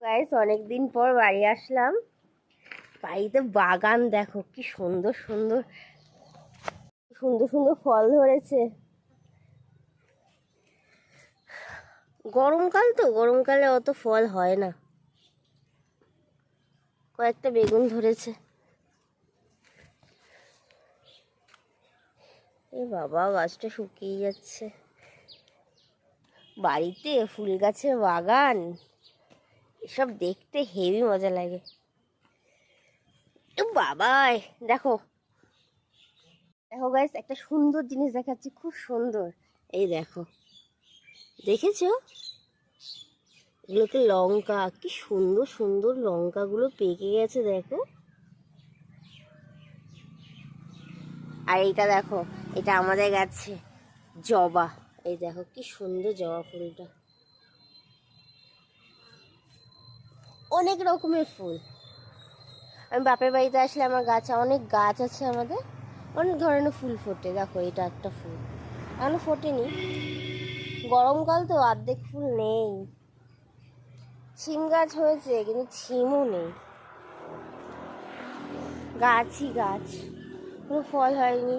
Guys অনেকদিন পর বাড়ি আসলাম। বাড়িতে বাগান দেখো কি সুন্দর সুন্দর সুন্দর সুন্দর ফল ধরেছে। গরমকাল তো, গরমকালে অত ফল হয় না। কয়েকটা বেগুন ধরেছে। এ বাবা, গাছটা শুকিয়ে যাচ্ছে। বাড়িতে ফুল গাছের বাগান, এসব দেখতে হেভি মজা লাগে। বাবাই দেখো দেখো গাইস, একটা সুন্দর জিনিস দেখাচ্ছি, খুব সুন্দর। এই দেখো, দেখেছো? এগুলোতে লঙ্কা, কি সুন্দর সুন্দর লঙ্কাগুলো পেকে গেছে দেখো। আর এইটা দেখো, এটা আমাদের গাছে জবা। এই দেখো কি সুন্দর জবা ফুলটা। অনেক রকমের ফুল। আমি বাপের বাড়িতে আসলে আমার গাছে অনেক গাছ আছে, আমাদের অনেক ধরনের ফুল ফোটে। দেখো এটা একটা ফুল, এখনো ফোটেনি। গরমকাল তো, অর্ধেক ফুল নেই। ছিম গাছ হয়েছে কিন্তু ছিমও নেই, গাছই গাছ, কোনো ফল হয়নি।